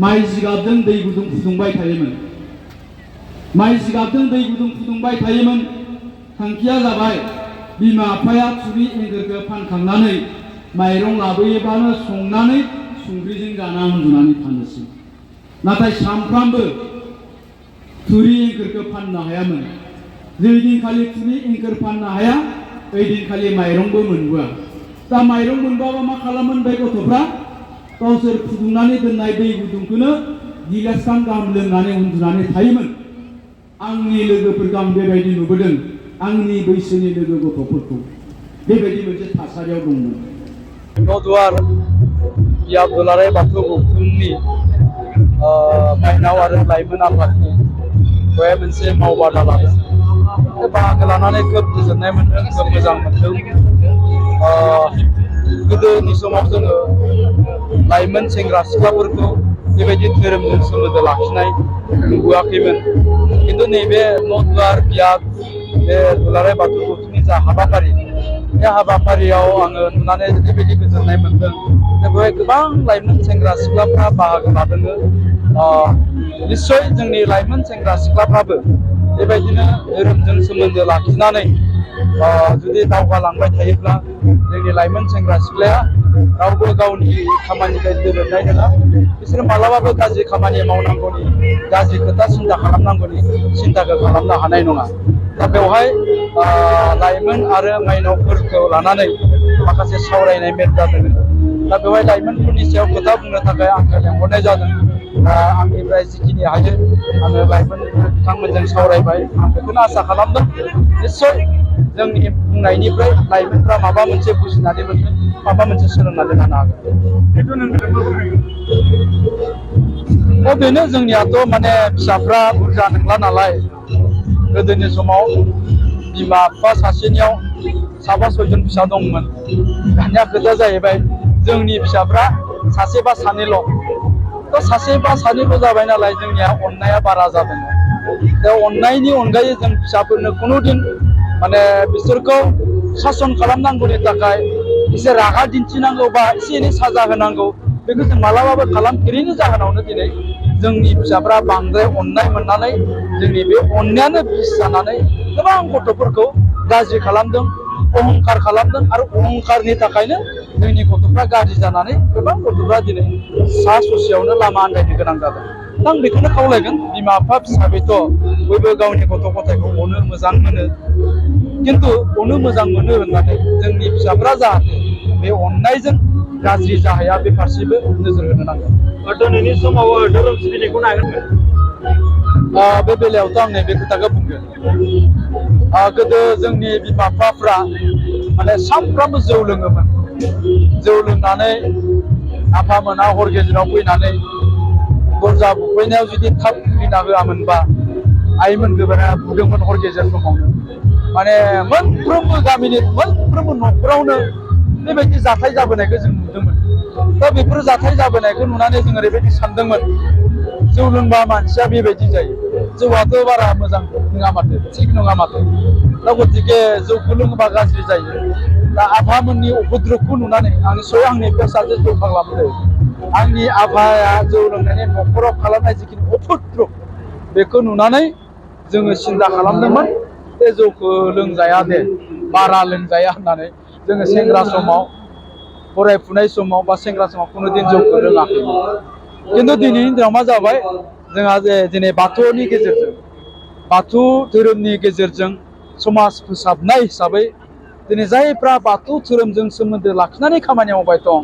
माइ जिगाबजों दै गुदुं फुदुंबाय थायोमोन। माइ जिगाबजों दै गुदुं फुदुंबाय थायोमोन। थांखिया जाबाय बिमा बिफाया थुरि एंखोरखौ फानखांनानै माइरं लाबोयोबानो संनानै संख्रिजों जाना उन्दुनानै थानोसै। नाथाय सानफ्रामबो थुरि एंखोरखौ फाननो हायामोन। जे दिनखालि थुरि एंखोर फाननो हाया ओइ दिनखालि माइरंबो मोनबोआ। दा माइरं मोनबाबा मा खालामोन बे गथ'फ्रा गावसोर फुदुंनानै दोननाय दै गुदुंखौनो गिलासथाम गाहाम लोंनानै उन्दुनानै थायोमोन। आंनि लोगोफोरखौ आं बेबायदि नुबोदों। आंनि बैसोनि लोगो गथ'फोरखौ बेबायदि मोनसे थासारियाव दंमोन। नदुवार बिया दुलाराय बाथौ गौथुमनि माइनाव आरो लाइमोन आफादनि बेवहाय मोनसे मावबादा लादों। बे बाहागो लानानै खोब गोजोननाय मोनदों, खोब मोजां मोनदों। गोदोनि समाव जोङो लाइमोन सेंग्रा सिख्लाफोरखौ बेबायदि धोरोमजों सोमोन्दो लाखिनाय नुबोआखैमोन। खिन्थु नैबे नदुवार बिया बे दुलाराय बाथौ गौथुमनि जा हाबाफारि, बे हाबाफारियाव आङो नुनानै ओरैबायदि गोजोननाय मोनदों। बेवहाय गोबां लाइमोन सेंग्रा सिख्लाफ्रा बाहागो लादों। निस्सय जोंनि लाइमोन सेंग्रा सिख्लाफ्राबो बेबायदिनो धोरोमजों सोमोन्दो लाखिनानै जुदि दावगालांबाय थायोब्ला जोंनि लाइमोन सेंग्रा सिख्लाया रावबो गावनि खामानिखौ दोरोदनाय नङा। बिसोरो मालाबाबो गाज्रि खामानि मावनांगौनि, गाज्रि खोथा सिन्था खालामनांगौनि सिन्ताखौ खालामनो हानाय नङा। दा बेवहाय लाइमोन आरो माइनावफोरखौ लानानै माखासे सावरायनाय मेल जादों। दा बेवहाय लाइमोनफोरनि सायाव खोथा बुंनो थाखाय आंखौ लेंहरनाय जादों। आंनिफ्राय जिखिनि हायो आङो लाइमोन बिथांमोनजों सावरायबाय। आं बेखौनो आसा खालामदों निस्सय जोंनि बुंनायनिफ्राय लाइमोनफ्रा माबा मोनसे बुजिनानै मोनगोन, माबा मोनसे सोलोंनानै लानो हागोन। दा बेनो जोंनियाथ' माने फिसाफ्रा बुरजा नंला नालाय। गोदोनि समाव बिमा बिफा सासेनियाव साबा सयजन फिसा दंमोन। दानिया खोथाया जाहैबाय जोंनि फिसाफ्रा सासे बा सानैल'। दा सासे बा सानैल' जाबाय नालाय जोंनिया अननाया बारा जादों। दा अननायनि अनगायै जों फिसाफोरनो खुनुदिन माने बिसोरखौ सासन खालामनांगौनि थाखाय एसे रागा दिन्थिनांगौ बा एसे एनै साजा होनांगौ, बेखौ जों मालाबाबो खालामफेरैनि जाहोनावनो दिनै जोंनि फिसाफ्रा बांद्राय अननाय मोननानै जोंनि बे अननायानो बिस जानानै गोबां गथ'फोरखौ गाज्रि खालामदों, अहंखार खालामदों। आरो अहंखारनि थाखायनो जोंनि गथ'फ्रा गाज्रि जानानै गोबां गथ'फ्रा दिनै सा ससेयावनो लामा आन्दायनो गोनां जादों। आं बेखौनो खावलायगोन, बिमा बिफा हिसाबैथ' बयबो गावनि गथ' गथायखौ अनो, मोजां मोनो। खिन्थु अनो मोजां मोनो होननानै जोंनि फिसाफ्रा जाहाथे बे अननायजों गाज्रि जाहैया, बे फारसेबो नोजोर होनो नांगोन। दिनैनि समाव धोरोम सिबिनायखौ नागारगोन। बे बेलायावथ' आं नैबे खोथाखौ बुंगोन। गोदो जोंनि बिमा बिफाफ्रा माने सानफ्रामबो जौ लोङोमोन। जौ लोंनानै आफामोना हर गेजेराव फैनानै दरजा बुफैनायाव जुदि थाब खुलिना होआमोनबा आइमोन गोबाना बुदोंमोन हर गेजेर समावनो। माने मोनफ्रोमबो गामिनि मोनफ्रोमबो न'खरावनो बेबायदि जाथाय जाबोनायखौ जों नुदोंमोन। दा बेफोर जाथाय जाबोनायखौ नुनानै जों ओरैबायदि सानदोंमोन, जौ लोंबा मानसिया बेबायदि जायो। जौआथ' बारा मोजां नङा माथो, थिग नङा माथो। दा गतिके जौखौ लोङोबा गाज्रि जायो। दा आफामोननि उपद्रबखौ नुनानै आं निस्सय आंनि फिसाजो जौ फाग्लामोन। आंनि आफाया जौ लोंनायनि न'खराव खालामनाय जिखिनि उपद्रब, बेखौ नुनानै जोङो सिन्था खालामदोंमोन बे जौखौ लोंजाया दे, बारा लोंजाया होननानै जोङो सेंग्रा समाव, फरायफुनाय समाव बा सेंग्रा समाव खुनुदिन जौखौ लोङाखैमोन। खिन्थु दिनैनि दिनाव मा जाबाय, जोंहा जे दिनै बाथौनि गेजेरजों, बाथौ धोरोमनि गेजेरजों समाज फोसाबनाय हिसाबै दिनै जायफ्रा बाथौ धोरोमजों सोमोन्दो लाखिनानै खामानि मावबाय दं,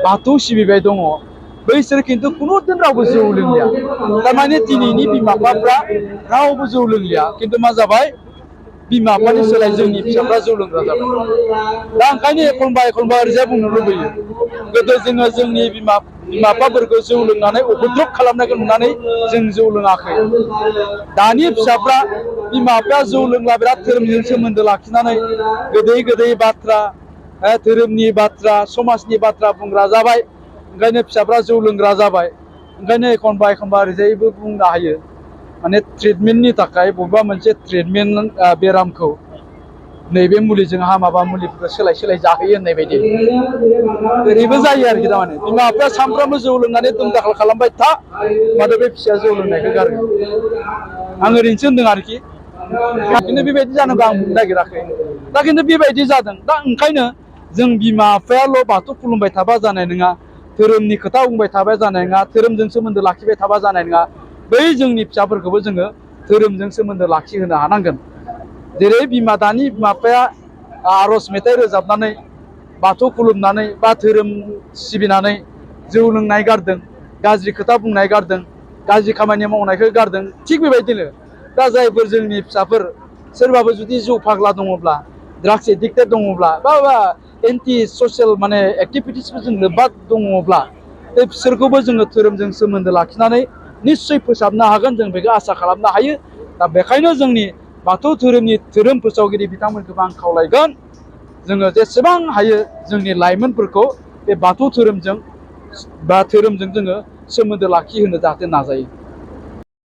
बाथौ सिबिबाय दङ, बैसोर खिन्थु खुनुदिन रावबो जौ लोंलिया। थारमाने दिनैनि बिमा बिफाफ्रा रावबो जौ लोंलिया। खिन्थु मा जाबाय, बिमा बिफानि सोलाय जोंनि फिसाफ्रा जौ लोंग्रा जाबाय। दा ओंखायनो एखनबा ओरैजाय बुंनो लुबैयो, गोदो जोङो जोंनि बिमा बिफाफोरखौ जौ लोंनानै उपद्रब खालामनायखौ नुनानै जों जौ लोङाखै। दानि फिसाफ्रा बिमा बिफाया जौ लोंब्ला बिराद धोरोमजों सोमोन्दो लाखिनानै गोदै गोदै बाथ्रा, धोरोमनि बाथ्रा, समाजनि बाथ्रा बुंग्रा जाबाय। ओंखायनो फिसाफ्रा जौ लोंग्रा जाबाय। ओंखायनो एखनबा ओरैजायबो बुंनो हायो, माने ट्रिटमेन्टनि थाखाय बबेबा मोनसे ट्रिटमेन्ट बेरामखौ नैबे मुलिजों हामाबा मुलिफोरखौ सोलाय सोलाय जाहोयो होननाय बायदि ओरैबो जायो आरोखि थारमाने बिमा बिफाया सानफ्रामबो जौ लोंनानै दुम दाखाल खालामबाय था माथो बे फिसाया जौ लोंनायखौ गारगोन आं ओरैनोसो होनदों आरोखि खिन्थु बेबायदि जानांगौ आं बुंनो नागिराखै दा खिन्थु बेबायदि जादों दा ओंखायनो जों बिमा बिफायाल' बाथौ खुलुमबाय थाबा जानाय नङा धोरोमनि खोथा बुंबाय थाबा जानाय नङा धोरोमजों सोमोन्दो लाखिबाय थाबा जानाय नङा बै जोंनि फिसाफोरखौबो जोङो धोरोमजों सोमोन्दो लाखिहोनो हानांगोन जेरै दानि बिमा बिफाया आर'ज मेथाइ रोजाबनानै बाथौ खुलुमनानै बा धोरोम सिबिनानै जौ लोंनाय गारदों गाज्रि खोथा बुंनाय गारदों गाज्रि खामानि मावनायखौ गारदों थिग बेबायदिनो दा जायफोर जोंनि फिसाफोर सोरबाबो जुदि जौ फाग्ला दङब्ला ड्राग्स एडिक्टेड दङब्ला बा एन्टि ससियेल माने एक्टिभिटिसफोरजों लोब्बा दङब्ला बे बिसोरखौबो जोङो धोरोमजों सोमोन्दो लाखिनानै निस्सय फोसाबनो हागोन जों बेखौ आसा खालामनो हायो दा बेखायनो जोंनि बाथौ धोरोमनि धोरोम फोसावगिरि बिथांमोनखौबो आं खावलायगोन जोङो जेसेबां हायो जोंनि लाइमोनफोरखौ बे बाथौ धोरोमजों बा धोरोमजों जोङो सोमोन्दो लाखिहोनो जाहाथे नाजायो